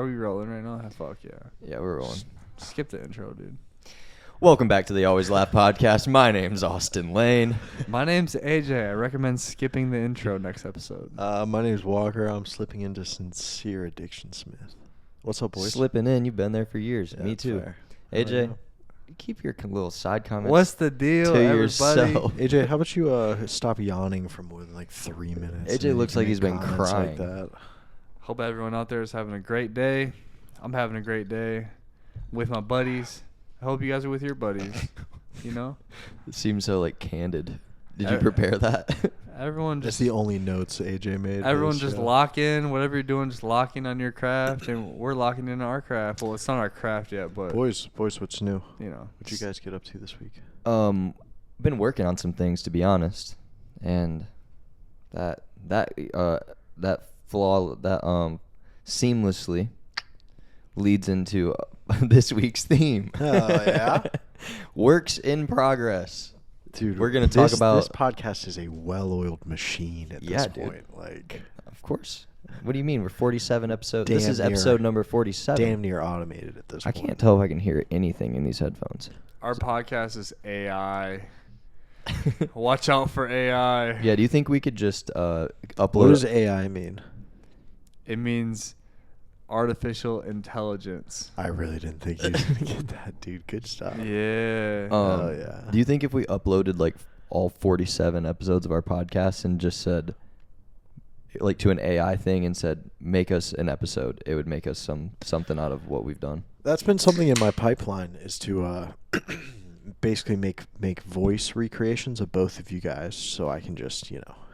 Are we rolling right now? Fuck yeah. Yeah, we're rolling. Skip the intro, dude. Welcome back to the Always Laugh podcast. My name's Austin Lane. My name's AJ. I recommend skipping the intro next episode. My name's Walker. I'm slipping into Sincere Addiction Smith. What's up, boys? Slipping in. You've been there for years. Yeah, Me that's too. fair. AJ, keep your little side comments. What's the deal, to everybody? yourself. AJ, how about you stop yawning for more than like 3 minutes? AJ and then looks you like can he's make been comments crying. Like that. Hope everyone out there is having a great day. I'm having a great day with my buddies. I hope you guys are with your buddies. You know? It seems so like candid. Did you Uh, prepare that? Everyone That's just the only notes AJ made. for everyone this just show. lock in. Whatever you're doing, just lock in on your craft, and we're locking in our craft. Well, it's not our craft yet, but Boys, what's new? you know, What'd you guys get up to this week? Been working on some things, to be honest, and that seamlessly leads into this week's theme. Oh, yeah? Works in progress. Dude, We're gonna talk this about- podcast is a well-oiled machine at Yeah, this dude. point. Like, Of course. What do you mean? We're 47 episodes. This Damn is near- episode number 47. damn near automated at this I point. can't tell if I can hear anything in these headphones. our podcast is AI. Watch out for AI. Yeah, do you think we could just upload What does AI mean? It means artificial intelligence. I really didn't think he was gonna get that, dude. Good stuff. Yeah. Oh, yeah. Do you think if we uploaded like all 47 episodes of our podcast and just said like to an AI thing and said make us an episode, it would make us something out of what we've done? That's been something in my pipeline is to basically make voice recreations of both of you guys, so I can just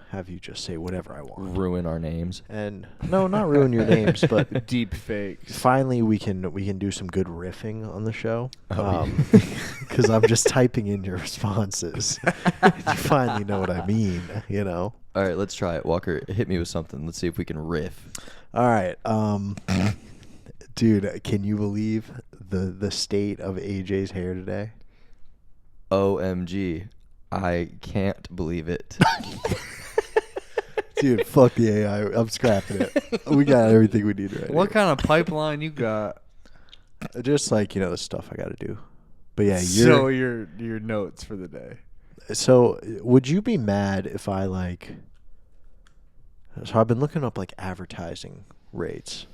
have you just say whatever I want. Ruin our names. And no, not ruin your names, but Deep fakes. finally we can do some good riffing on the show. Oh, Because I'm just typing in your responses. You finally know what I mean, All right, let's try it. Walker, hit me with something. Let's see if we can riff. All right, dude, can you believe the state of AJ's hair today? OMG. I can't believe it. Dude, fuck the AI. I'm scrapping it. We got everything we need right What here. kind of pipeline you got? Just like, the stuff I got to do. But yeah, So your notes for the day. So would you be mad if I so I've been looking up advertising rates,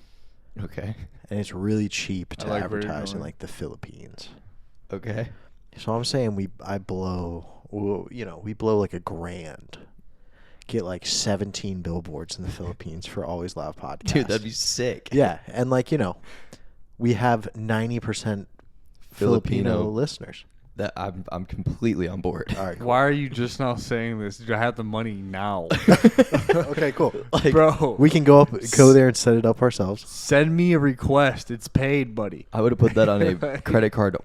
Okay. and it's really cheap I to like where you're advertise in going. the Philippines. Okay. So I'm saying we blow like $1,000. Get 17 billboards in the Philippines for Always Loud podcast. Dude, that'd be sick. Yeah, and we have 90% Filipino listeners. That I'm completely on board. All right, cool. Why are you just now saying this? Dude, I have the money now. Okay, cool. Like, Bro, We can go there and set it up ourselves. send me a request. It's paid, buddy. I would have put that on a credit card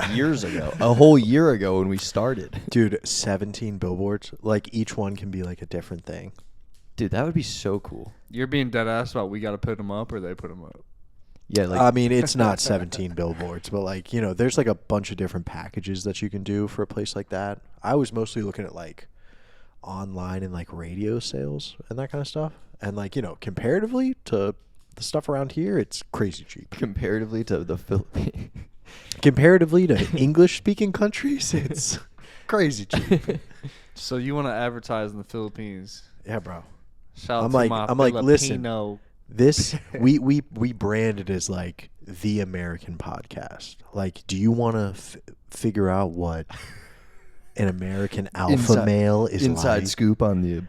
years ago. A whole year ago when we started. Dude, 17 billboards. Each one can be a different thing. Dude, that would be so cool. You're being dead ass about we got to put them up or they put them up. Yeah, like I mean, it's not 17 billboards, but there's a bunch of different packages that you can do for a place like that. I was mostly looking at online and radio sales and that kind of stuff. And comparatively to the stuff around here, it's crazy cheap. comparatively to the Philippines. Comparatively to English-speaking countries, it's crazy cheap. So you want to advertise in the Philippines? Yeah, bro. Shout out I'm to like- my I'm like, listen. Filipino. This we brand it as the American podcast. Do you want to figure out what an American alpha male is Inside like? scoop on the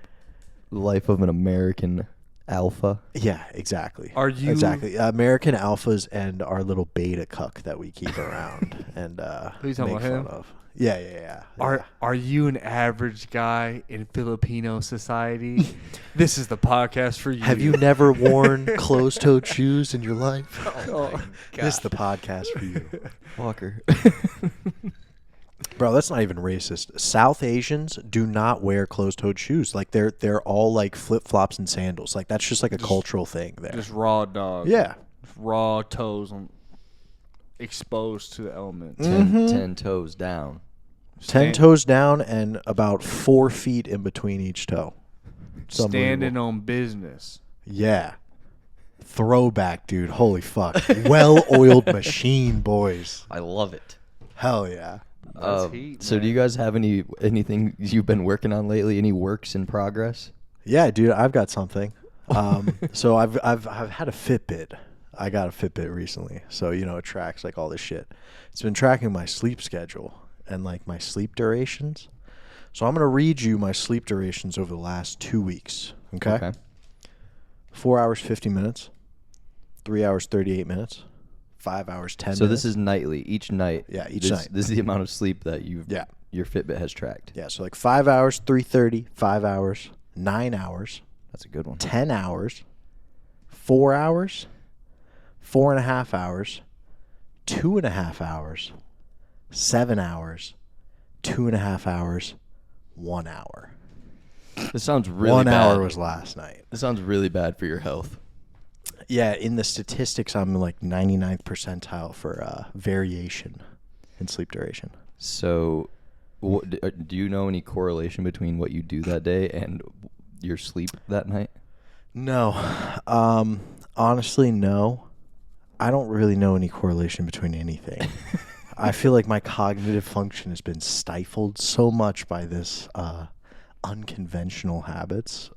life of an American alpha. Yeah, exactly. Are you- exactly American alphas and our little beta cuck that we keep around and Who you talking make about, fun him? of? Yeah. Are you an average guy in Filipino society? This is the podcast for you. Have you never worn closed-toed shoes in your life? Oh my This is the podcast for you. Walker. Bro, that's not even racist. South Asians do not wear closed-toed shoes. They're all flip-flops and sandals. That's just a cultural thing there. Just raw dog. Yeah. Raw toes exposed to the elements. 10 toes down. 10 toes down and about 4 feet in between each toe. It's Standing unbelievable. on business. Yeah. Throwback, dude. Holy fuck. Well-oiled machine, boys. I love it. Hell yeah. That's heat, So do man. you guys have anything you've been working on lately? Any works in progress? Yeah, dude, I've got something. So I've had a Fitbit. I got a Fitbit recently. So, you know, it tracks like all this shit. It's been tracking my sleep schedule and like my sleep durations. So I'm going to read you my sleep durations over the last 2 weeks. Okay? 4 hours, 50 minutes. 3 hours, 38 minutes. 5 hours, 10 minutes. So this is nightly, each night. Yeah, each night. This is the amount of sleep that Yeah. your Fitbit has tracked. Yeah, so like 5 hours, 3:30, 5 hours, 9 hours, That's a good one. 10 hours, 4 hours, 4.5 hours, 2.5 hours, 7 hours, 2.5 hours, 1 hour. This sounds really 1 bad. hour was last night. This sounds really bad for your health. Yeah, in the statistics, I'm like 99th percentile for variation in sleep duration. So, do you know any correlation between what you do that day and your sleep that night? No. Honestly, no. I don't really know any correlation between anything. I feel like my cognitive function has been stifled so much by this unconventional habits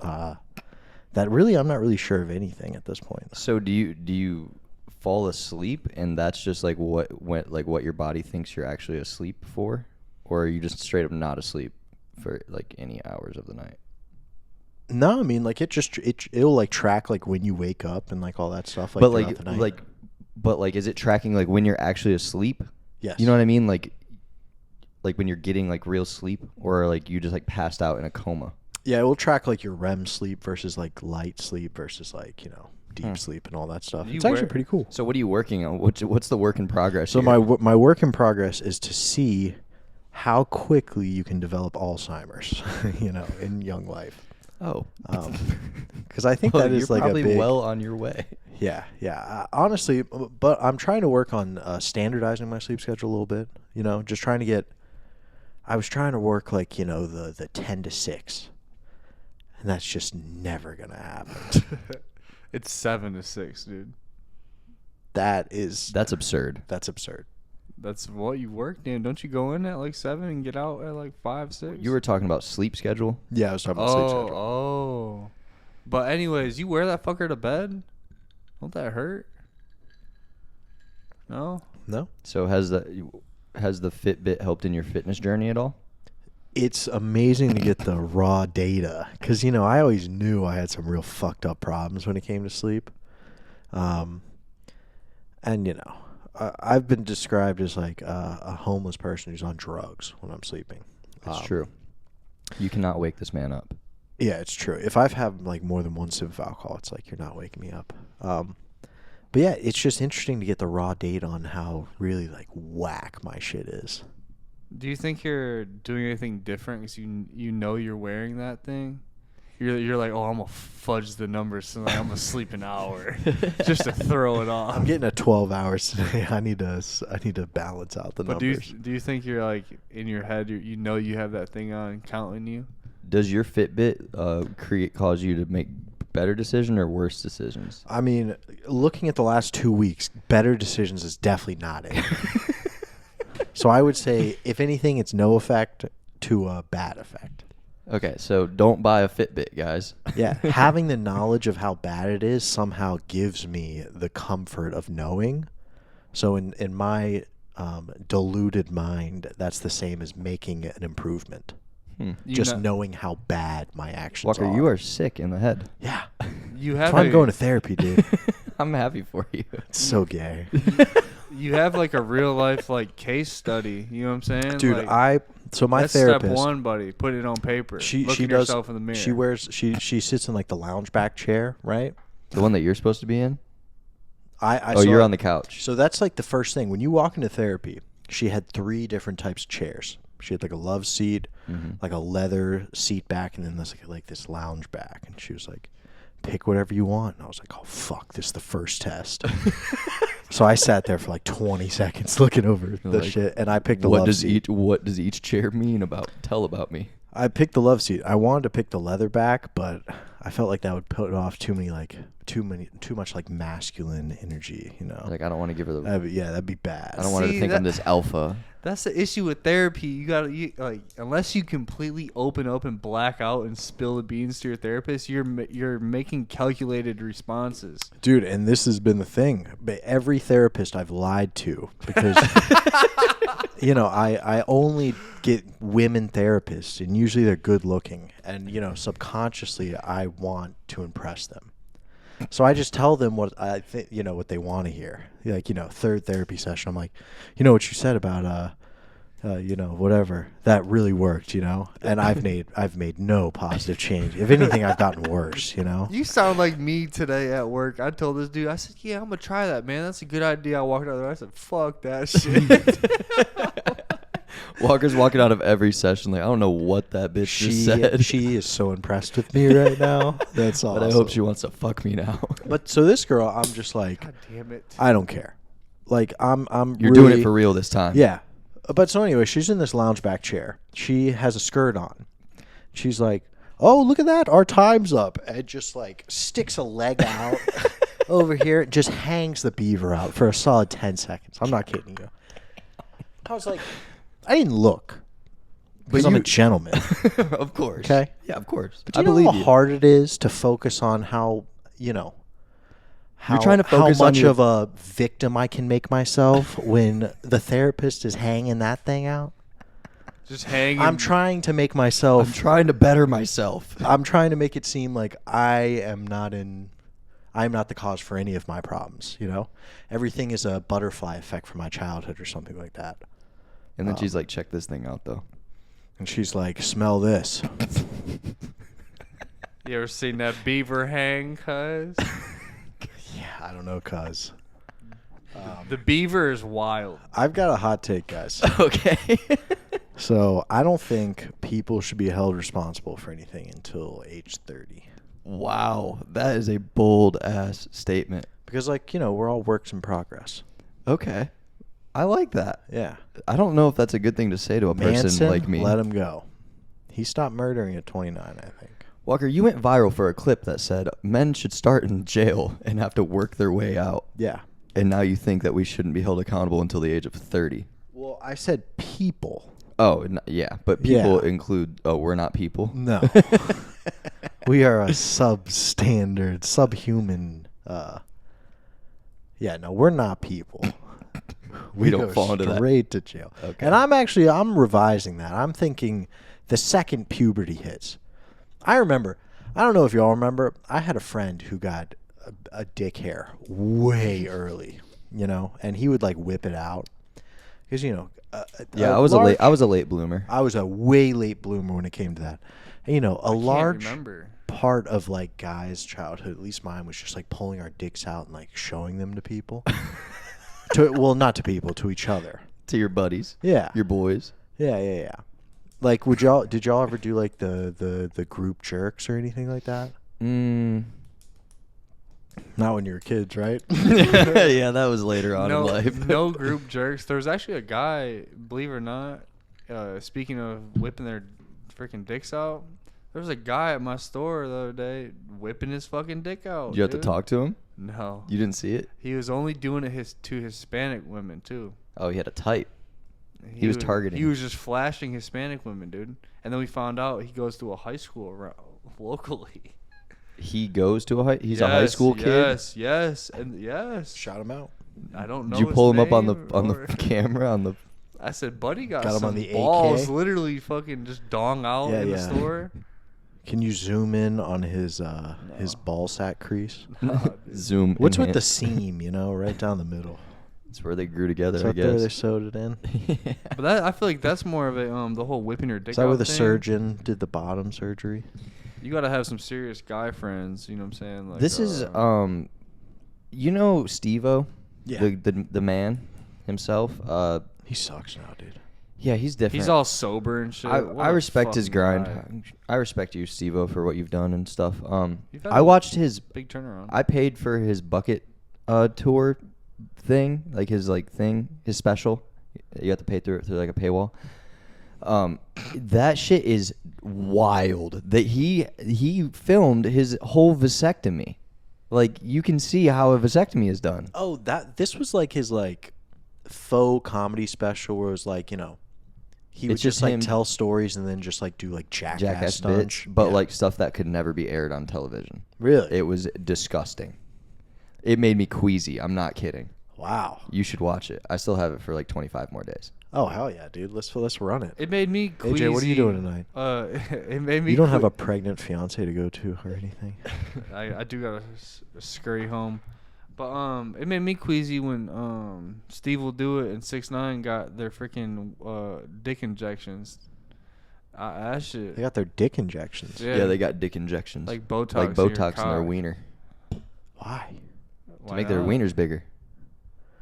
that really I'm not really sure of anything at this point. So do you fall asleep and that's just like what your body thinks you're actually asleep for, or are you just straight up not asleep for like any hours of the night? No, I mean like it'll like track like when you wake up and like all that stuff. Like But throughout the night. like is it tracking like when you're actually asleep? Yes. You know what I mean? Like when you're getting like real sleep, or like you just like passed out in a coma. Yeah, it will track like your REM sleep versus like light sleep versus like, you know, deep sleep and all that stuff. Do you It's actually wear- pretty cool. So what are you working on? What's the work in progress? So here? my work in progress is to see how quickly you can develop Alzheimer's, you know, in young life. Oh. Because I think Well, that is you're like probably a big. well on your way. Yeah. Honestly, but I'm trying to work on standardizing my sleep schedule a little bit. You know, just trying to get. I was trying to work like, you know, the 10 to 6, and that's just never gonna happen. It's 7 to 6, dude. That's absurd. That's absurd. That's what you work, Dan. Don't you go in at like 7 and get out at like 5, 6? You were talking about sleep schedule. Yeah, I was talking about sleep schedule. Oh. But anyways, you wear that fucker to bed? Don't that hurt? No? No. So has the Fitbit helped in your fitness journey at all? It's amazing to get the raw data because, you know, I always knew I had some real fucked up problems when it came to sleep. And, you know, I've been described as like a homeless person who's on drugs when I'm sleeping. It's true. You cannot wake this man up. Yeah, it's true. If I've had like more than one sip of alcohol, it's like you're not waking me up. But yeah, it's just interesting to get the raw data on how really like whack my shit is. Do you think you're doing anything different because you know you're wearing that thing? You're like, oh, I'm gonna fudge the numbers tonight. I'm gonna sleep an hour just to throw it off. I'm getting a 12 hours today. I need to balance out the But numbers. do you think you're like in your head you know you have that thing on counting you? Does your Fitbit cause you to make better decisions or worse decisions? I mean, looking at the last 2 weeks, better decisions is definitely not it. So I would say, if anything, it's no effect to a bad effect. Okay, so don't buy a Fitbit, guys. Yeah, having the knowledge of how bad it is somehow gives me the comfort of knowing. So in my deluded mind, that's the same as making an improvement. Just knowing how bad my actions Walker, are. you are sick in the head. Yeah. You That's have why I'm going to therapy, dude. I'm happy for you. It's so gay. you have like a real life like case study. You know what I'm saying, Dude, like, my that's therapist. step one, buddy. Put it on paper. She Look at does. yourself in the mirror. She sits in like the lounge back chair, right? The one that you're supposed to be in? I Oh, saw- you're on the couch. So that's like the first thing when you walk into therapy. She had 3 different types of chairs. She had like a love seat, like a leather seat back, and then there's like this lounge back. And she was like, "Pick whatever you want." And I was like, "Oh fuck, this is the first test." So I sat there for like 20 seconds looking over the like, shit, and I picked the love seat. What does each chair mean Tell about me. I picked the love seat. I wanted to pick the leather back, but I felt like that would put off too many like too much like masculine energy, you know. Like I don't want to give her the. That'd be bad. I don't want her to think I'm this alpha. That's the issue with therapy. You like unless you completely open up and black out and spill the beans to your therapist, you're making calculated responses. Dude, and this has been the thing. But every therapist I've lied to because you know, I only get women therapists, and usually they're good looking, and you know, subconsciously I want to impress them. So I just tell them what I think, you know, what they want to hear. Like, you know, third therapy session, I'm like, you know what you said about you know, whatever, that really worked, you know. And I've made no positive change. If anything, I've gotten worse, you know. You sound like me today at work. I told this dude, I said, yeah, I'm gonna try that, man. That's a good idea. I walked out there. I said, fuck that shit. Walker's walking out of every session like, I don't know what that bitch just said. She is so impressed with me right now. That's awesome. But I hope she wants to fuck me now. But so this girl, I'm just like, God damn it. I don't care. Like I'm You're really, doing it for real this time. Yeah. But so anyway, she's in this lounge back chair. She has a skirt on. She's like, oh, look at that. Our time's up. And just like sticks a leg out over here. Just hangs the beaver out for a solid 10 seconds. I'm not kidding you. I was like, I didn't look. Because I'm a gentleman. Of course. Okay? Yeah, of course. But do you know how hard it is to focus on how, you know, You're trying to focus how on much your... of a victim I can make myself when the therapist is hanging that thing out? Just hanging. I'm trying to make myself... I'm trying to better myself. I'm trying to make it seem like I'm not the cause for any of my problems, you know? Everything is a butterfly effect from my childhood or something like that. And then she's like, check this thing out, though. And she's like, smell this. You ever seen that beaver hang, cuz? Yeah, I don't know, cuz. The beaver is wild. I've got a hot take, guys. Okay. So I don't think people should be held responsible for anything until age 30. Wow. That is a bold-ass statement. Because, like, you know, we're all works in progress. Okay. I like that. Yeah. I don't know if that's a good thing to say to a person Manson, like me. let him go. He stopped murdering at 29, I think. Walker, you went viral for a clip that said men should start in jail and have to work their way out. Yeah. And now you think that we shouldn't be held accountable until the age of 30. Well, I said people. Oh, yeah. But people Yeah. include, we're not people? No. We are a substandard, subhuman. Yeah, no, we're not people. We don't go fall into that. straight to jail. Okay. And I'm revising that. I'm thinking the second puberty hits. I remember, I don't know if y'all remember, I had a friend who got a dick hair way early, you know, and he would like whip it out. Because, you know, I was a late bloomer. I was a way late bloomer when it came to that. And, you know, a large remember. part of like guys' childhood, at least mine, was just like pulling our dicks out and like showing them to people. Well, not to people, to each other. To your buddies. Yeah. Your boys. Yeah. Like, did y'all ever do like the group jerks or anything like that? Not when you were kids, right? Yeah, that was later on in life. No group jerks. There was actually a guy, believe it or not, speaking of whipping their freaking dicks out, there was a guy at my store the other day whipping his fucking dick out. Did you have to talk to him? No. You didn't see it? He was only doing it to Hispanic women, too. Oh, he had a type. He was targeting. He was just flashing Hispanic women, dude. And then we found out he goes to a high school locally. He goes to he's a high school kid? Yes. Shout him out. I don't know. Did you his pull him up on name the camera? I said, buddy got him some on the balls, AK? literally fucking just dong out in the store. Can you zoom in on his ball sack crease? Zoom. What's with the seam, you know, right down the middle? It's where they grew together, I Is that where they guess. sewed it in? Yeah. But I feel like that's more of a the whole whipping your dick out Is that where the thing. surgeon did the bottom surgery? You gotta have some serious guy friends. You know what I'm saying? Like, This is you know Steve-O? Yeah. The man himself. He sucks now, dude. Yeah, he's different. he's all sober and shit. What I a respect his fucking grind. guy. I respect you, Steve-O, for what you've done and stuff. You've had I watched his big turnaround. I paid for his bucket tour thing, like his his special. You have to pay through like a paywall. That shit is wild. That he filmed his whole vasectomy. Like, you can see how a vasectomy is done. Oh, this was like his like faux comedy special where it was like, he would It's just just like him- tell stories and then just like do like jackass stunts. bitch, but Yeah. like stuff that could never be aired on television. Really? It was disgusting. It made me queasy. I'm not kidding. Wow. You should watch it. I still have it for like 25 more days. Oh hell yeah, dude. Let's run it. It made me queasy. AJ, what are you doing tonight? It made me. You don't have a pregnant fiance to go to or anything? I do gotta scurry home, but it made me queasy when Steve Will Do It and 6ix9ine got their freaking dick injections. That shit. They got their dick injections. Yeah. Yeah, they got dick injections. Like Botox. Like in your Botox in their cock. wiener. Why? To make their wieners bigger.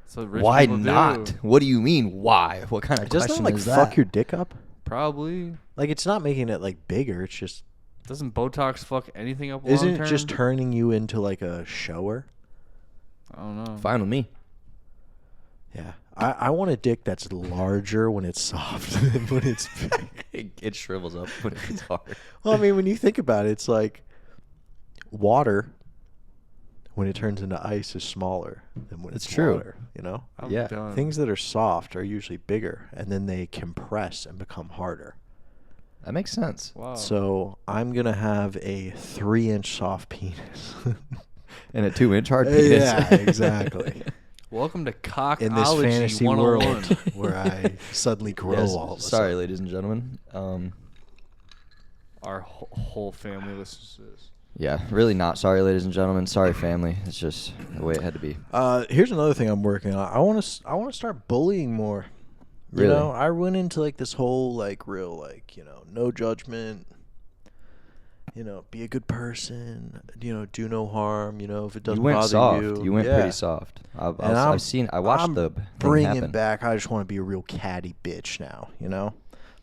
That's what rich Why people not? do. What do you mean, why? What kind of Doesn't question it like is fuck that? your dick up? Probably. Like it's not making it like bigger. It's just Doesn't Botox fuck anything up isn't long-term? it just turning you into like a shower? I don't know. Fine with me. Yeah. I want a dick that's larger when it's soft than when it's big. It shrivels up when it's hard. Well, I mean, when you think about it, it's like water when it turns into ice is smaller than when It's it's true. water, I'm Yeah. done. Things that are soft are usually bigger and then they compress and become harder. That makes sense. Wow. So I'm going to have a 3-inch soft penis. And a 2-inch hard penis. Yeah, exactly. Welcome to Cockology In this fantasy 101. world where I suddenly grow Yes, all of a sorry, sudden. ladies and gentlemen. Our whole family listens to this. Yeah, really not sorry, ladies and gentlemen. Sorry, family. It's just the way it had to be. Here's another thing I'm working on. I want to start bullying more. Really? You know, I went into like this whole like real like, no judgment. Be a good person. Do no harm. If it doesn't You went bother soft. you. You went Yeah. pretty soft. And I've seen. I watched I'm the thing bringing happen. back. I just want to be a real catty bitch now.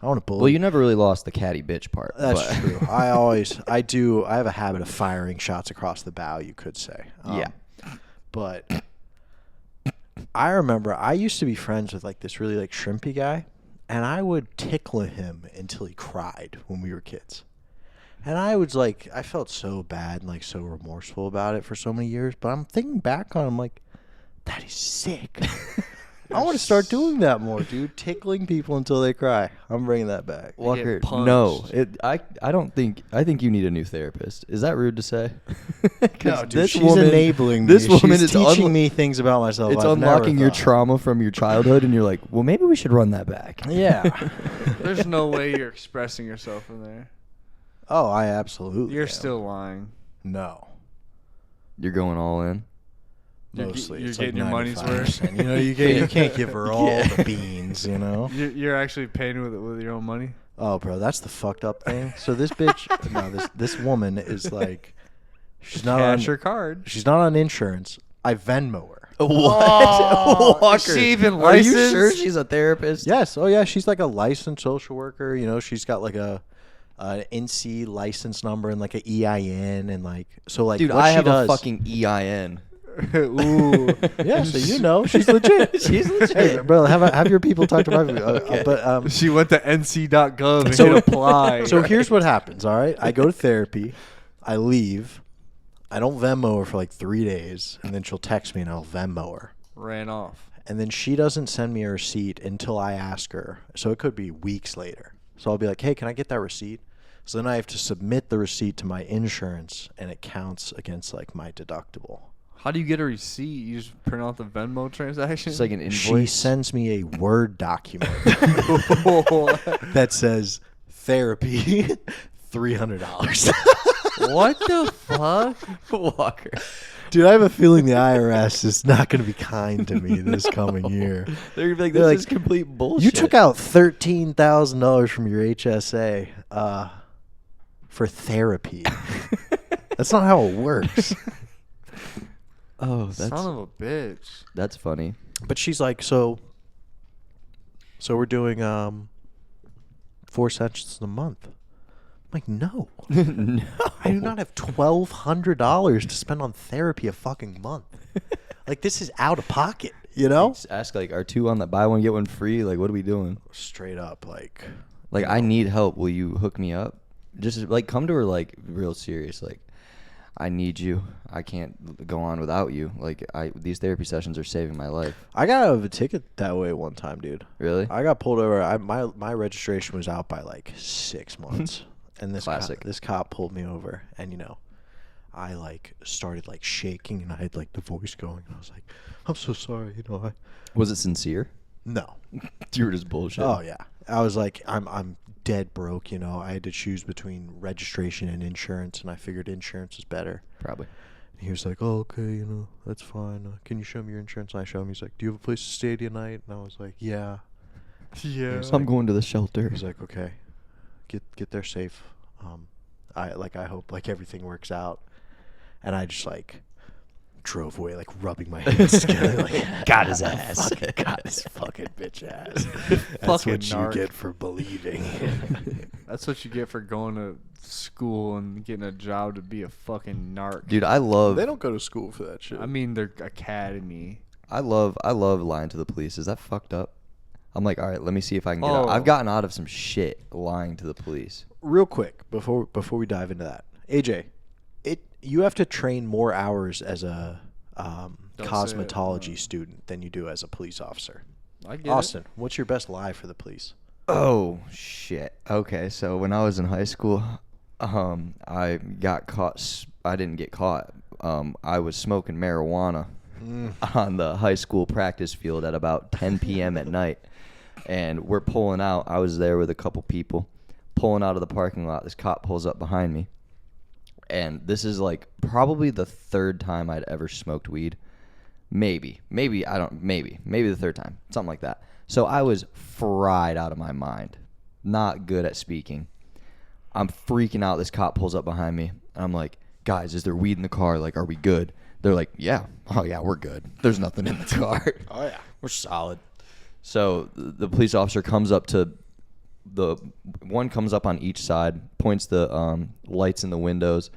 I want to bully. Well, you never really lost the catty bitch part. That's but true. I have a habit of firing shots across the bow, you could say. Yeah. But I remember I used to be friends with like this really like shrimpy guy, and I would tickle him until he cried when we were kids. And I was like, I felt so bad and like so remorseful about it for so many years. But I'm thinking back on it, I'm like, that is sick. I want to start doing that more, dude. Tickling people until they cry. I'm bringing that back. Walker, punched. no. I don't think. I think you need a new therapist. Is that rude to say? No, dude, this she's woman, enabling me. This woman She's is teaching me things about myself. It's I've never unlocking your thought. trauma from your childhood, and you're like, well, maybe we should run that back. Yeah. There's no way you're expressing yourself in there. Oh, I absolutely. You're am. still lying. No. You're going all in. Mostly, you're it's getting like your money's worth. 95%. You can't give her all Yeah. the beans. You're actually paying with your own money. Oh, bro, that's the fucked up thing. So this bitch, this woman is like, she's not Cash on. your card. She's not on insurance. I Venmo her. What? Oh, Walker, is she even are you licensed? sure she's a therapist? Yes. Oh yeah. She's like a licensed social worker. She's got like an NC license number and like an EIN and like so like. Dude, what I she have does, a fucking EIN. Ooh. Yeah, so she's legit. She's legit. Hey, bro, have your people talk to my people. Okay. But She went to nc.gov and So- hit apply. so here's what happens. All right, I go to therapy, I leave, I don't Venmo her for like 3 days, and then she'll text me and I'll Venmo her. Ran off. And then she doesn't send me a receipt until I ask her. So it could be weeks later. So I'll be like, hey, can I get that receipt? So then I have to submit the receipt to my insurance, and it counts against like my deductible. How do you get a receipt? You just print out the Venmo transaction? It's like an She invoice. sends me a Word document that says therapy, $300. What the fuck? Walker. Dude, I have a feeling the IRS is not going to be kind to me this coming year. They're gonna be like, They're this like, is complete bullshit. You took out $13,000 from your HSA for therapy. That's not how it works. Oh, that's Son of a bitch. that's funny. But she's like, so we're doing 4 sessions a month. I'm like, no. No. I do not have $1,200 to spend on therapy a fucking month. Like, this is out of pocket, Just ask like, are 2 on the buy one get one free? Like, what are we doing? Straight up, like. Like, I need help. Will you hook me up? Just like come to her like real serious. Like, I need you. I can't go on without you. Like, these therapy sessions are saving my life. I got out of a ticket that way one time, dude. Really? I got pulled over. My registration was out by like 6 months, and this cop pulled me over, and I like started like shaking, and I had like the voice going. I was like, "I'm so sorry," Was it sincere? No. You were just bullshit. Oh yeah. I was like, I'm dead broke. I had to choose between registration and insurance, and I figured insurance is better. Probably. And he was like, "Oh, okay, that's fine. Can you show me your insurance?" And I showed him. He's like, "Do you have a place to stay tonight?" And I was like, "Yeah." Yeah. I'm going to the shelter. He's like, "Okay, get there safe. I hope like everything works out." And I just like drove away, like rubbing my hands together, like Got his ass. got his fucking bitch ass. That's Fucking what narc. you get for believing. That's what you get for going to school and getting a job to be a fucking narc. Dude, I love. They don't go to school for that shit. I mean, their academy. I love lying to the police. Is that fucked up? I'm like, all right, let me see if I can get out. Oh. I've gotten out of some shit lying to the police. Real quick before we dive into that, AJ, you have to train more hours as a cosmetology student than you do as a police officer. I get Austin, what's your best lie for the police? Oh shit. Okay, so when I was in high school, I got caught. I didn't get caught. I was smoking marijuana on the high school practice field at about 10 p.m. at night, and we're pulling out. I was there with a couple people, pulling out of the parking lot. This cop pulls up behind me, and this is like probably the third time I'd ever smoked weed. Maybe the third time, something like that. So I was fried out of my mind, not good at speaking. I'm freaking out. This cop pulls up behind me. And I'm like, "Guys, is there weed in the car? Like, are we good?" They're like, "Yeah. Oh, yeah, we're good. There's nothing in the car." Oh yeah, we're solid. So the police officer comes up to comes up on each side, points the lights in the windows.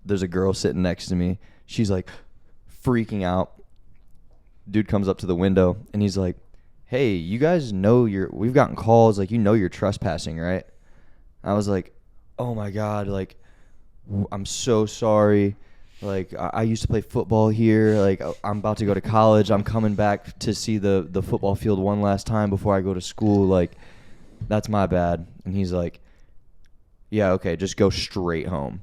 There's a girl sitting next to me. She's like freaking out. Dude comes up to the window and he's like, "Hey, you guys know we've gotten calls, like, you're trespassing, right?" I was like, "Oh my God, like, I'm so sorry. Like, I used to play football here. Like, I'm about to go to college. I'm coming back to see the football field one last time before I go to school. Like, that's my bad." And he's like, "Yeah, okay, just go straight home."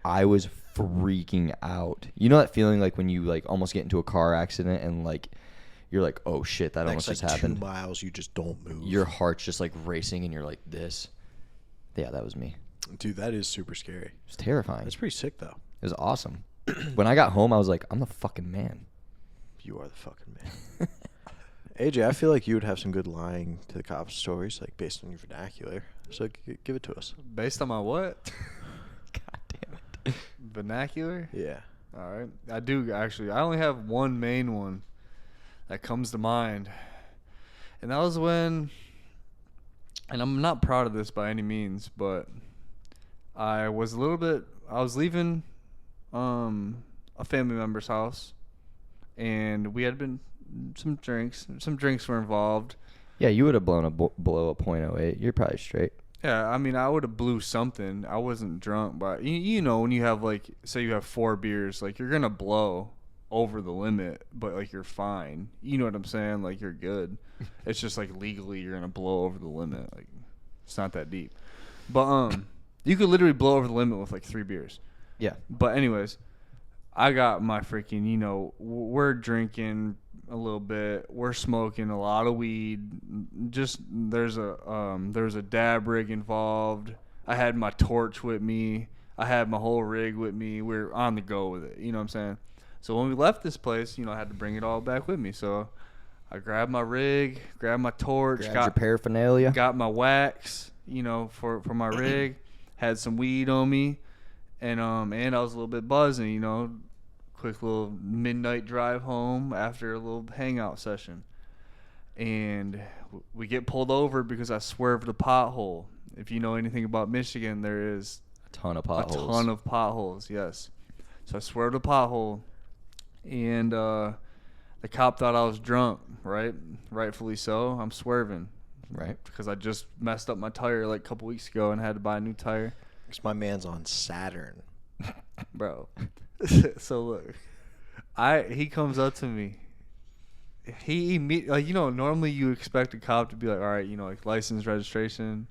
I was freaking out. You know that feeling like when you like almost get into a car accident and like you're like, "Oh shit, that almost just happened." 2 miles, you just don't move. Your heart's just like racing and you're like this. Yeah, that was me. Dude, that is super scary. It was terrifying. That's pretty sick though. It was awesome. When I got home, I was like, "I'm the fucking man." You are the fucking man. AJ, I feel like you would have some good lying to the cops stories, like based on your vernacular. So give it to us. Based on my what? God damn it. Vernacular? Yeah. All right. I do, actually. I only have one main one that comes to mind. And that was when, and I'm not proud of this by any means, but I was leaving a family member's house, and we had been some drinks were involved. Yeah, you would have blown below a .08. You're probably straight. Yeah, I mean, I would have blew something. I wasn't drunk, but you know, when you have like, say you have 4 beers, like you're gonna blow over the limit, but like you're fine. You know what I'm saying? Like you're good. It's just like legally you're gonna blow over the limit. Like it's not that deep. But you could literally blow over the limit with like 3 beers. Yeah. But anyways, I got my freaking, we're drinking a little bit. We're smoking a lot of weed. Just there's a dab rig involved. I had my torch with me. I had my whole rig with me. We're on the go with it. You know what I'm saying? So when we left this place, I had to bring it all back with me. So I grabbed my rig, grabbed my torch, Grabbed your paraphernalia. got my wax, for my rig. Had some weed on me, and I was a little bit buzzing, quick little midnight drive home after a little hangout session. And we get pulled over because I swerved a pothole. If you know anything about Michigan, there is A ton of potholes. a ton of potholes, yes. So I swerved a pothole, and the cop thought I was drunk, right? Rightfully so. I'm swerving. Right. Because I just messed up my tire like a couple weeks ago and had to buy a new tire. Because my man's on Saturn. bro. So look, he comes up to me. He like normally you expect a cop to be like, all right, like license, registration,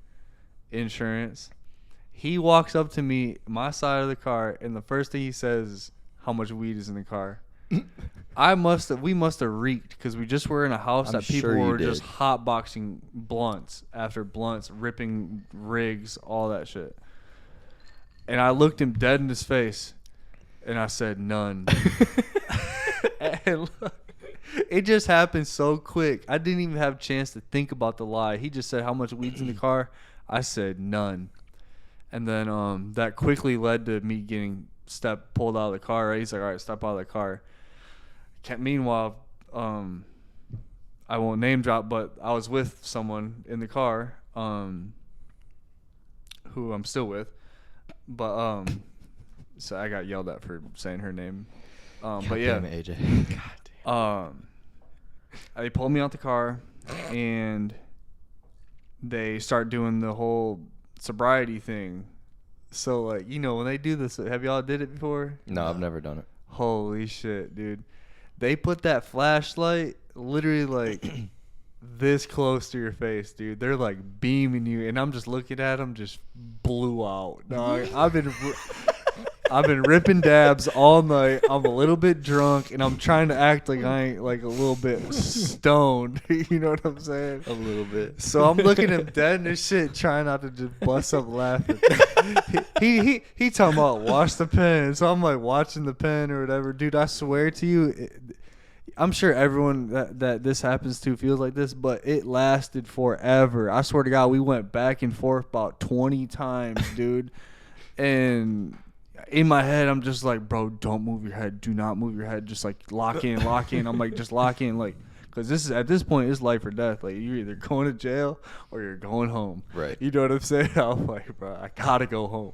insurance. He walks up to me, my side of the car, and the first thing he says is how much weed is in the car. We must have reeked because we just were in a house that people were just hotboxing blunts after blunts, ripping rigs, all that shit. And I looked him dead in his face, and I said none. And look, it just happened so quick. I didn't even have a chance to think about the lie. He just said how much weed's in the car. I said none. And then that quickly led to me getting pulled out of the car. Right? He's like, all right, step out of the car. Meanwhile, I won't name drop, but I was with someone in the car, who I'm still with. But so I got yelled at for saying her name. But yeah, damn it, AJ. God damn. They pulled me out the car, and they start doing the whole sobriety thing. So like when they do this, have y'all did it before? No, I've never done it. Holy shit, dude. They put that flashlight literally like this close to your face, dude. They're like beaming you, and I'm just looking at them, just blew out. Dog. I've been ripping dabs all night. I'm a little bit drunk, and I'm trying to act like I ain't like a little bit stoned. You know what I'm saying? A little bit. So I'm looking at him dead in his shit, trying not to just bust up laughing. He talking about wash the pen. So I'm like watching the pen or whatever. Dude, I swear to you, I'm sure everyone that this happens to feels like this, but it lasted forever. I swear to God, we went back and forth about 20 times, dude. And in my head, I'm just like, bro, don't move your head. Do not move your head. Just like lock in. I'm like, just lock in. Like, because at this point, it's life or death. Like, you're either going to jail or you're going home. Right. You know what I'm saying? I'm like, bro, I got to go home.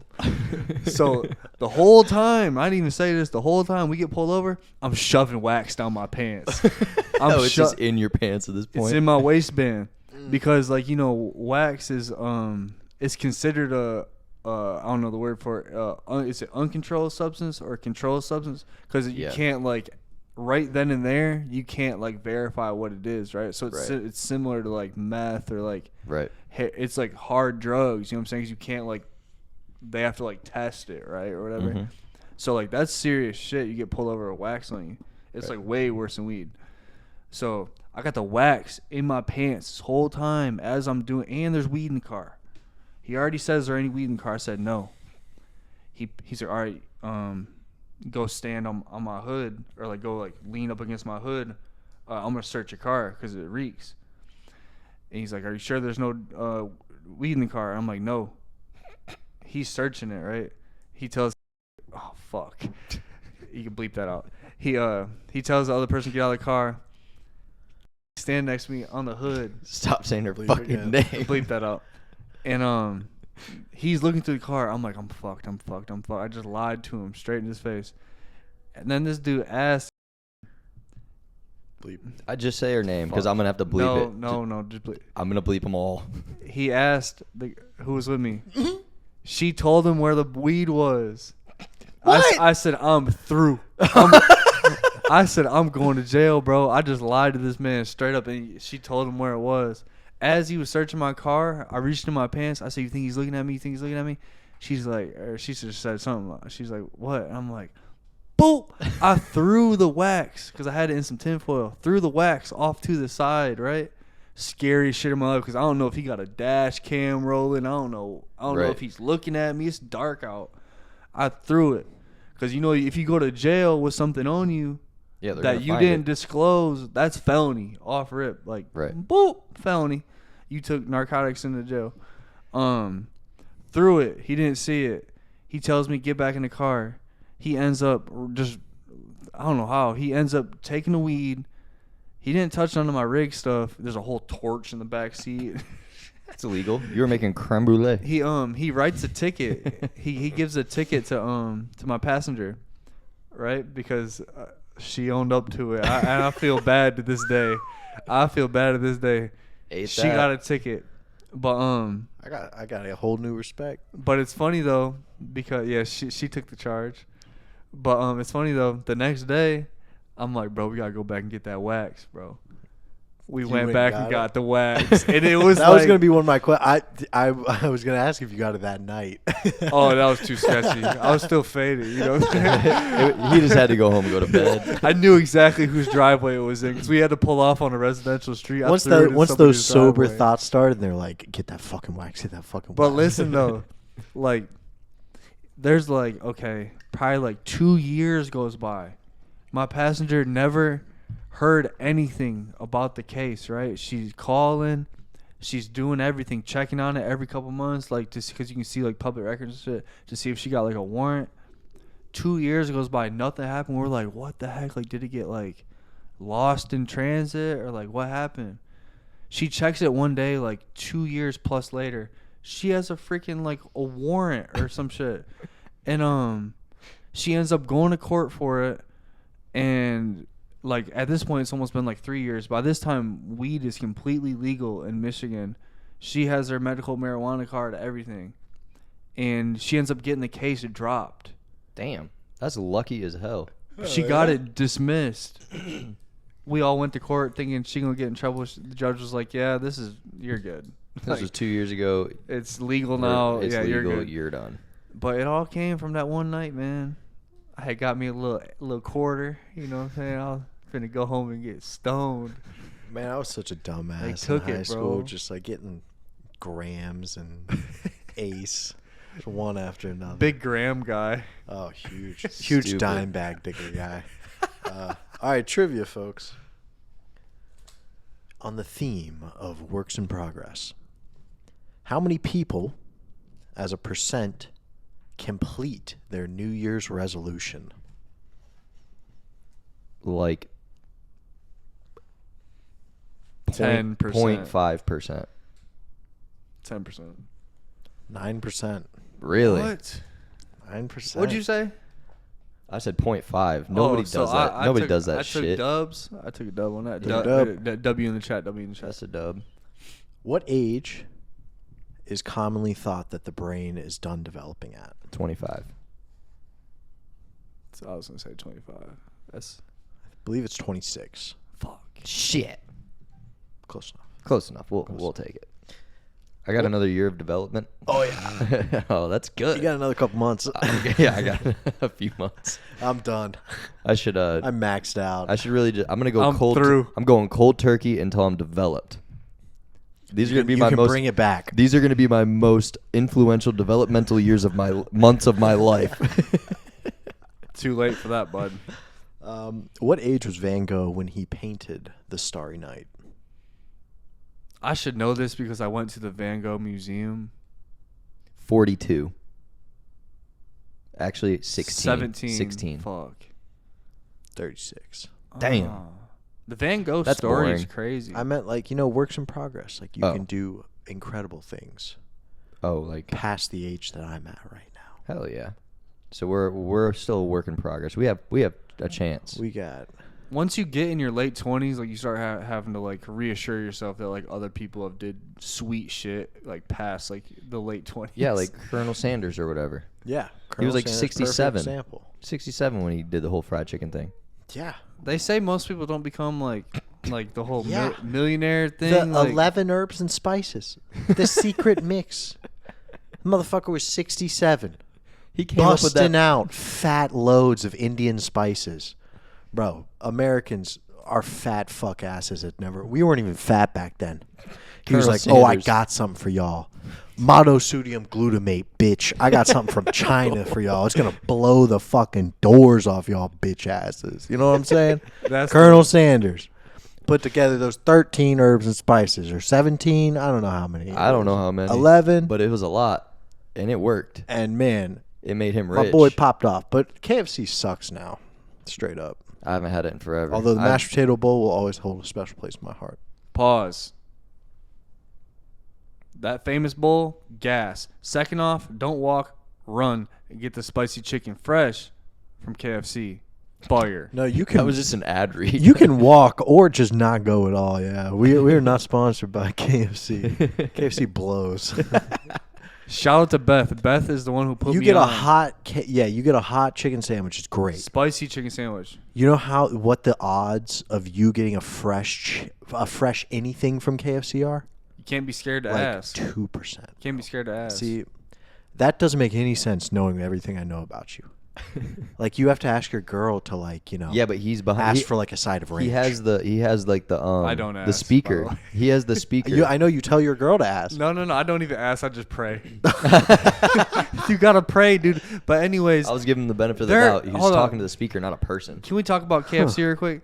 So the whole time, I didn't even say this, the whole time we get pulled over, I'm shoving wax down my pants. It's just in your pants at this point. It's in my waistband. Because, like, wax is, it's considered I don't know the word for it. Is it uncontrolled substance or controlled substance? Because you can't like right then and there you can't like verify what it is, right? So it's similar to like meth or like it's like hard drugs. You know what I'm saying? 'Cause you can't like they have to like test it, right, or whatever. Mm-hmm. So like that's serious shit. You get pulled over with wax on you. It's like way worse than weed. So I got the wax in my pants this whole time as I'm doing, and there's weed in the car. He already says, "Is there any weed in the car?" I said no. He's like, all right, go stand on my hood, or like go like lean up against my hood. I'm gonna search your car because it reeks. And he's like, "Are you sure there's no weed in the car?" I'm like, "No." He's searching it, right? He tells, "Oh fuck," you can bleep that out. He tells the other person to get out of the car. Stand next to me on the hood. Stop saying her fucking name. Bleep that out. And he's looking through the car. I'm like, I'm fucked. I just lied to him straight in his face. And then this dude asked. Bleep. I just say her name because I'm gonna have to bleep it. No, just bleep. I'm gonna bleep them all. He asked who was with me. She told him where the weed was. What? I said I'm through. I said I'm going to jail, bro. I just lied to this man straight up, and she told him where it was. As he was searching my car, I reached in my pants. I said, "You think he's looking at me? You think he's looking at me?" She's like, or she just said something. She's like, "What?" And I'm like, "Boop!" I threw the wax because I had it in some tinfoil. Threw the wax off to the side, right? Scary shit in my life because I don't know if he got a dash cam rolling. I don't know if he's looking at me. It's dark out. I threw it because if you go to jail with something on you. Yeah, that you didn't disclose, that's felony off rip. Like, boop, felony. You took narcotics into jail. Threw it. He didn't see it. He tells me, get back in the car. He ends up I don't know how. He ends up taking the weed. He didn't touch none of my rig stuff. There's a whole torch in the back seat. That's illegal. You were making creme brulee. He writes a ticket. he gives a ticket to my passenger, right? Because she owned up to it. I feel bad to this day. She got a ticket, but I got a whole new respect. But it's funny though because she took the charge. But it's funny though. The next day, I'm like, bro, we gotta go back and get that wax, bro. We went went back and and got got the wax, and it was That like, was gonna be one of my questions. I was gonna ask if you got it that night. oh, that was too sketchy. I was still faded, you know. What I'm saying? He just had to go home and go to bed. I knew exactly whose driveway it was in because we had to pull off on a residential street. Once those sober thoughts started, they're like, "Get that fucking wax, get that fucking wax." But listen though, like, there's like, okay, probably like 2 years goes by. My passenger never heard anything about the case, right? She's calling, she's doing everything, checking on it every couple months, like, just because you can see like public records and shit to see if she got like a warrant. 2 years goes by, nothing happened. We're like, what the heck? Like, did it get like lost in transit or like what happened? She checks it one day, like 2 years plus later, she has a freaking like a warrant or some shit, and she ends up going to court for it, and like at this point it's almost been like 3 years. By this time, weed is completely legal in Michigan. She has her medical marijuana card, everything, and she ends up getting the case dropped. Damn, that's lucky as hell. She got it dismissed. We all went to court thinking she gonna get in trouble. The judge was like, "Yeah, you're good. This was 2 years ago. It's legal now. It's yeah, legal. you're good." You're done. But it all came from that one night, man. I had got me a little quarter. You know what I'm saying? I was finna go home and get stoned. Man, I was such a dumbass They took in high it, school, bro. just like getting grams and ace, one after another. Big Graham guy. Oh, huge Stupid. dime bag digger guy. All right, trivia, folks. On the theme of works in progress, how many people, as a percent, complete their New Year's resolution? Like 10%. 0.5%. 10%. 9%. Really? What? 9%. What'd you say? I said 0.5. Nobody so does that. Nobody does that I shit. took dubs. I took a dub on that. Took a dub. W in the chat. W in the chat. That's a dub. What age is commonly thought that the brain is done developing at? 25. So I was gonna say 25. That's I believe it's 26. fuck. Shit. Close enough. Close enough. We'll take it. I got another year of development. Oh, yeah. Oh, that's good. You got another couple months. Yeah, I got a few months. I'm done. I should. I'm maxed out. I should really. I'm gonna go I'm cold. through. I'm going cold turkey until I'm developed. These are gonna be my most. Bring it back. These are gonna be my most influential developmental years of my months of my life. Too late for that, bud. What age was Van Gogh when he painted The Starry Night? I should know this because I went to the Van Gogh Museum. 42. Actually, 16. 17. 16. Fuck. 36. Damn. Ah. The Van Gogh That's story is boring. crazy. I meant works in progress. Like you Oh. can do incredible things Oh, like past the age that I'm at right now. hell yeah. So we're still a work in progress. We have a chance. We got Once you get in your late 20s, like you start having to like reassure yourself that like other people have did sweet shit like past like the late 20s. Yeah, like Colonel Sanders or whatever. yeah. He was like Sanders, perfect 67. example. 67 when he did the whole fried chicken thing. Yeah. They say most people don't become like the whole Yeah. millionaire thing. The like, 11 herbs and spices. The secret mix. Motherfucker was 67. He came up with Busting that. out fat loads of Indian spices. Bro, Americans are fat fuck asses that never. We weren't even fat back then. He was Colonel like, "Oh, I Sanders. got something for y'all. Monosodium glutamate, bitch. I got something from China for y'all. It's gonna blow the fucking doors off y'all bitch asses." You know what I'm saying? That's Colonel Sanders put together those 13 herbs and spices, or 17. I don't know how many. I don't know how many. 11. But it was a lot, and it worked. And man, It made him rich. my boy popped off. But KFC sucks now, straight up. I haven't had it in forever. Although the I've- mashed potato bowl will always hold a special place in my heart. Pause. That famous bowl, gas. Second off, don't walk, run, and get the spicy chicken fresh from KFC. Fire. No, you that can. was just an ad read. You can walk or just not go at all. Yeah, we are not sponsored by KFC. KFC blows. Shout out to Beth. Beth is the one who put You me get a on. you get a hot chicken sandwich. It's great. Spicy chicken sandwich. You know what the odds of you getting a fresh anything from KFC are? You can't be scared to Like ask. 2%. Can't be scared to ask. See, that doesn't make any sense knowing everything I know about you. Like you have to ask your girl to like, Yeah, but he's behind. ask for like a side of ranch. He has like the I don't the ask, by speaker. the way. He has the speaker. I know you tell your girl to ask. No. I don't even ask. I just pray. You gotta pray, dude. But anyways, I was giving him the benefit of the There- doubt. He was hold on. talking to the speaker, not a person. can we talk about KFC real quick?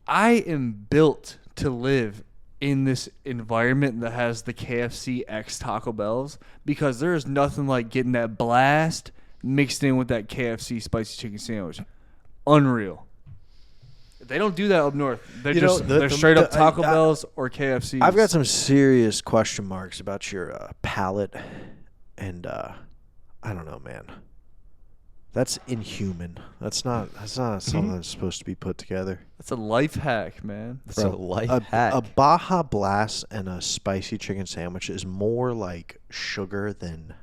I am built to live in this environment that has the KFC X Taco Bells because there is nothing like getting that blast mixed in with that KFC spicy chicken sandwich. Unreal. They don't do that up north. They're they're straight up Taco Bells or KFC. I've got some serious question marks about your palate, and I don't know, man. That's inhuman. That's not something that's supposed to be put together. That's a life hack, man. It's a life hack. A Baja Blast and a spicy chicken sandwich is more like sugar than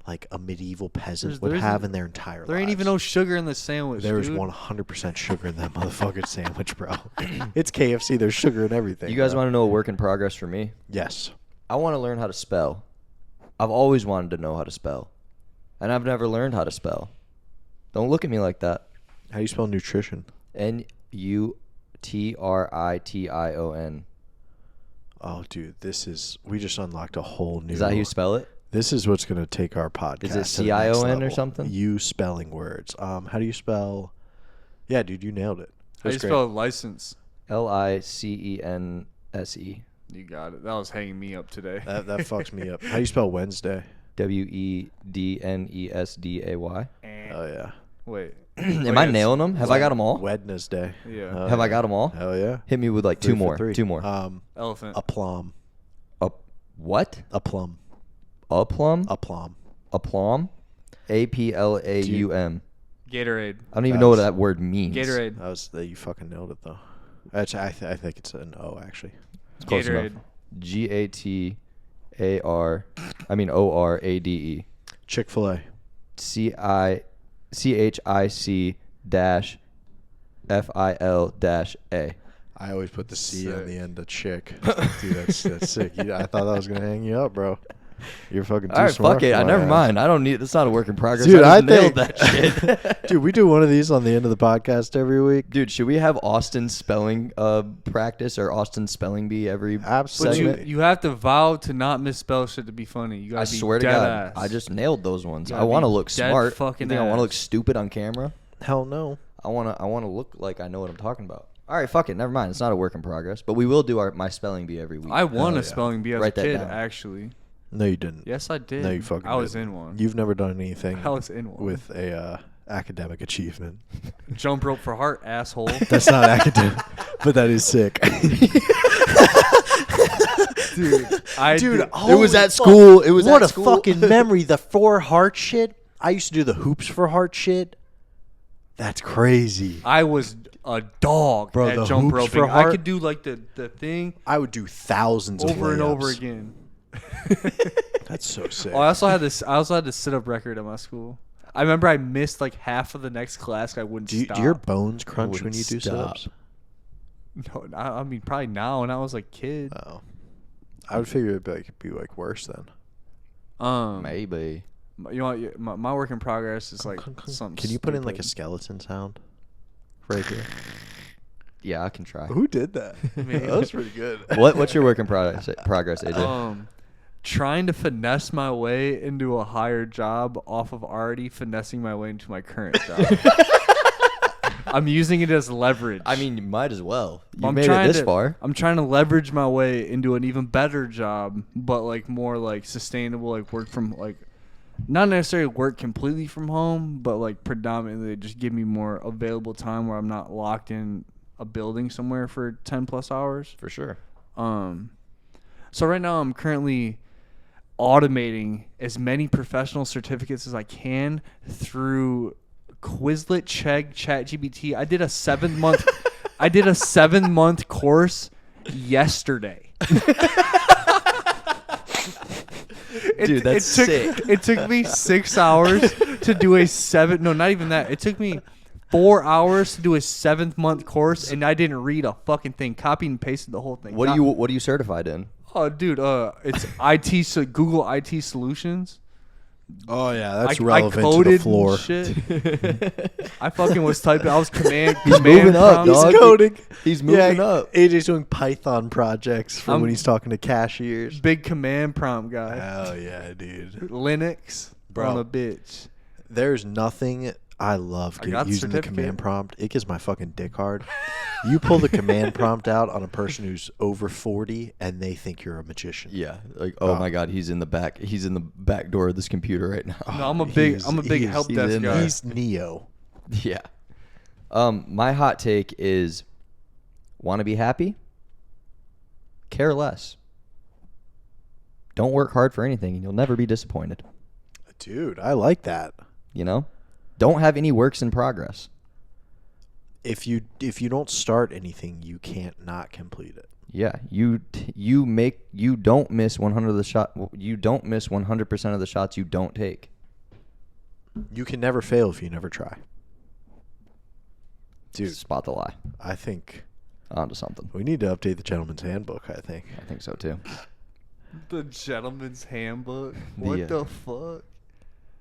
like a medieval peasant would have in their entire life. There ain't even no sugar in the sandwich. There is dude. 100% sugar in that motherfucking sandwich, bro. It's KFC. There's sugar in everything. You guys bro. want to know a work in progress for me? Yes. I want to learn how to spell. I've always wanted to know how to spell, and I've never learned how to spell. Don't look at me like that. How do you spell nutrition? Nutrition. Oh, dude, we just unlocked a whole new. Is that how you spell it? This is what's going to take our podcast. Is it to the next CION or level. something? You spelling words. How do you spell? Yeah, dude, you nailed it. How do you spell license? LICENSE. You got it. That was hanging me up today. That fucks me up. How do you spell Wednesday? WEDNESDAY. Oh yeah. Wait. Am I nailing them? Have I got them all? Wednesday. Yeah. Have I got them all? Hell yeah. Hit me with like 3 two for more. 3. 2 more. Elephant. A plum. What? A plum. A plum? A plum. A plum? APLAUM. Gatorade. I don't even know what that word means. Gatorade. You fucking nailed it though. Actually, I think it's an O actually. It's close Gatorade. enough. ORADE. Chick-fil-A. CHIC-FIL-A. I always put the C Sick. on the end of chick. Dude, that's sick. I thought that was gonna hang you up, bro. You're fucking too All right, smart fuck it. for my Never ass. mind. I don't need. It's not a work in progress. Dude, I I just nailed think- that shit. Dude, we do one of these on the end of the podcast every week. Dude, should we have Austin spelling practice or Austin spelling bee every Absolutely. segment? You have to vow to not misspell shit to be funny. You gotta I be swear to dead God, ass. I just nailed those ones. You I gotta want to be look dead smart. fucking You think I want to look ass. stupid on camera? Hell no. I want to look like I know what I'm talking about. All right, fuck it. Never mind. It's not a work in progress, but we will do my spelling bee every week. I won Hell a yeah. spelling bee as Write a that kid, down. actually. No, you didn't. Yes, I did. No, you fucking I was didn't. in one. You've never done anything I was in one. with a academic achievement. Jump rope for heart, asshole. That's not academic, but that is sick. Dude, It was at holy school. It was what at a school. fucking memory. The 4 heart shit. I used to do the hoops for heart shit. That's crazy. I was a dog Bro, at the jump hoops roping. for heart- I could do like the thing I would do thousands of over and over layups. again. That's so sick. Oh, I also had this. I also had the sit-up record at my school. I remember I missed like half of the next class. I wouldn't Do stop. your bones crunch when wouldn't you do stop. sit-ups? No, I mean probably now. When I was like a kid. Oh. I would figure it'd be like worse then. Maybe. You know what? My work in progress is like Clunk, clunk. something. Can you put in like a stupid. skeleton sound? Right here. Yeah, I can try. Who did that? Me. That was pretty good. What's your work in progress, AJ? Trying to finesse my way into a higher job off of already finessing my way into my current job. I'm using it as leverage. I mean, you might as well. You I'm made it trying this to- far. I'm trying to leverage my way into an even better job, but like more like sustainable, like work from like not necessarily work completely from home, but like predominantly just give me more available time where I'm not locked in a building somewhere for 10 plus hours. For sure. So right now I'm currently automating as many professional certificates as I can through Quizlet, Chegg, ChatGPT. I did a 7-month course yesterday. Dude, that's sick. It took me 6 hours to do a 7. No, not even that. It took me 4 hours to do a 7th-month course, and I didn't read a fucking thing. Copied and pasted the whole thing. What are you certified in? Oh, dude, it's IT. So Google IT Solutions. Oh yeah, that's I relevant coded to the floor. and shit. I fucking was typing. I was command moving up, prompt. dog. He's coding. He's moving up. AJ's doing Python projects for I'm- when he's talking to cashiers. Big command prompt guy. Hell yeah, dude. Linux. Bro. I'm a bitch. There's nothing I love I got the using the certificate. command prompt. It gets my fucking dick hard. You pull the command prompt out on a person who's over 40 and they think you're a magician. Yeah, like oh my god, he's in the back. He's in the back door of this computer right now. No, I'm a big he's- help he's desk in guy. there. He's Neo. Yeah. My hot take is want to be happy? Care less. Don't work hard for anything and you'll never be disappointed. Dude, I like that. You know? Don't have any works in progress. If you don't start anything, you can't not complete it. Yeah, you don't miss 100 of the shot. You don't miss 100% of the shots you don't take. You can never fail if you never try. Dude, Spot the lie. I think Onto something. we need to update the gentleman's handbook, I think. I think so too. The gentleman's handbook. The, What the fuck?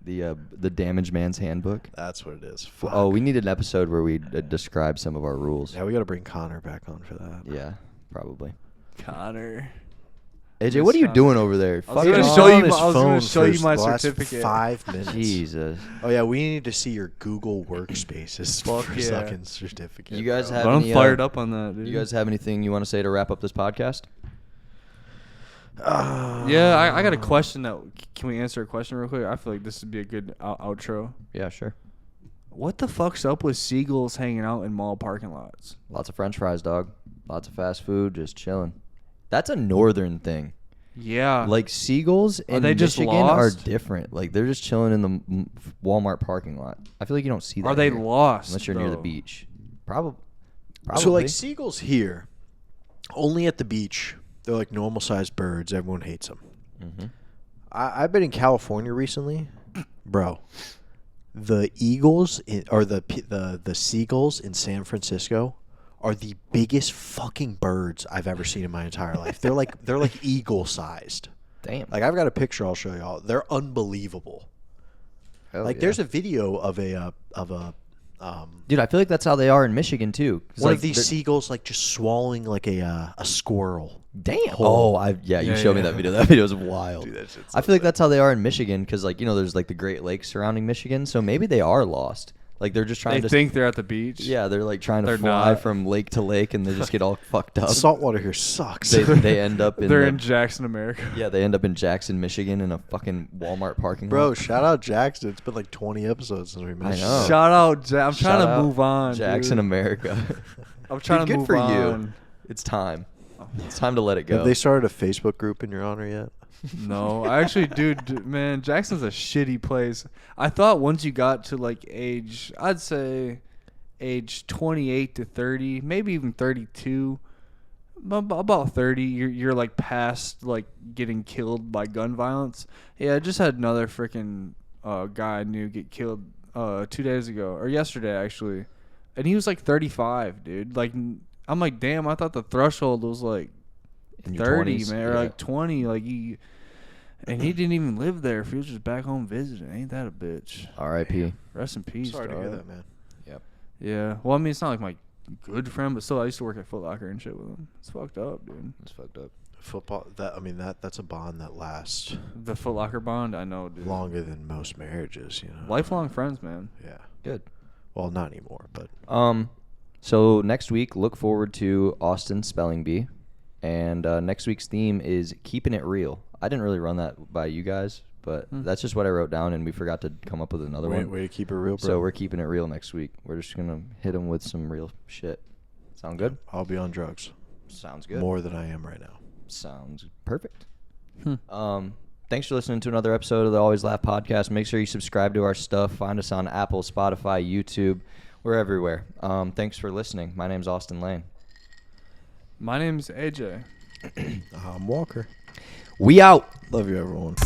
The Damage Man's Handbook. That's what it is. Fuck. Oh, we need an episode where we describe some of our rules. Yeah, we got to bring Connor back on for that. Yeah, probably. Connor. AJ, what are you doing over there? I was Fucking gonna on. show you on my- his I was gonna phone show you for my the last certificate. 5 minutes. Jesus. Oh yeah, we need to see your Google Workspaces Fuck for yeah. fucking certificate. You guys bro. have But I'm any, fired up on that, dude. You guys have anything you want to say to wrap up this podcast? Yeah, I got a question that. Can we answer a question real quick? I feel like this would be a good outro. Yeah, sure. What the fuck's up with seagulls hanging out in mall parking lots? Lots of French fries, dog. Lots of fast food, just chilling. That's a northern thing. Yeah. Like seagulls in they just Michigan are lost? different. Like they're just chilling in the Walmart parking lot. I feel like you don't see that. Are they here, lost? unless you're near the though? beach? Probably. So like seagulls here, only at the beach. They're like normal sized birds. Everyone hates them. Mm-hmm. I've been in California recently, bro. The eagles or the seagulls in San Francisco are the biggest fucking birds I've ever seen in my entire life. They're like eagle sized. Damn. Like I've got a picture I'll show y'all. They're unbelievable. Hell Like yeah. there's a video of a Dude, I feel like that's how they are in Michigan too. 'Cause, one like, of these they're- seagulls like just swallowing like a squirrel. Damn. whole. Oh, you Yeah, showed me yeah. that video. That video is wild. Dude, that shit's I so feel like sick. that's how they are in Michigan because, like, you know, there's like the Great Lakes surrounding Michigan, so maybe they are lost. Like they're just trying They to. think they're at the beach. Yeah, they're like trying to They're fly not. from lake to lake, and they just get all fucked up. Saltwater here sucks. They end up in. They're the- in Jackson, America. Yeah, they end up in Jackson, Michigan, in a fucking Walmart parking Bro, lot. shout out Jackson. It's been like 20 episodes since we mentioned know. it. Shout out, I'm Shout trying to out move on. Jackson, dude. America. I'm trying Dude, to good move for on. you. It's time. It's time to let it go. Have they started a Facebook group in your honor yet? No, I actually, dude, man, Jackson's a shitty place. I thought once you got to like I'd say age 28 to 30, maybe even 32, about 30, you're like past like getting killed by gun violence. Yeah, I just had another freaking guy I knew get killed 2 days ago or yesterday actually, and he was like 35, dude. Like I'm like, damn, I thought the threshold was like In your 30, 20s, man, or yeah. like 20, like he. And he didn't even live there. If he was just back home visiting, ain't that a bitch? R.I.P. Rest in peace, Sorry to dog. hear that, man. Yep. Yeah. Well, I mean, it's not like my good friend, but still, I used to work at Foot Locker and shit with him. It's fucked up, dude. It's fucked up. Football. That's a bond that lasts The Foot Locker bond, I know, dude. longer than most marriages. You know. Lifelong friends, man. Yeah. Good. Well, not anymore, but So next week, look forward to Austin Spelling Bee, and next week's theme is keeping it real. I didn't really run that by you guys, but that's just what I wrote down, and we forgot to come up with another one. way to keep it real, bro. So we're keeping it real next week. We're just gonna hit them with some real shit. Sound good? I'll be on drugs Sounds good. more than I am right now. Sounds perfect. Thanks for listening to another episode of the Always Laugh podcast. Make sure you subscribe to our stuff. Find us on Apple, Spotify, YouTube. We're everywhere. Thanks for listening. My name's Austin Lane. My name's AJ. I'm Walker. We out. Love you, everyone.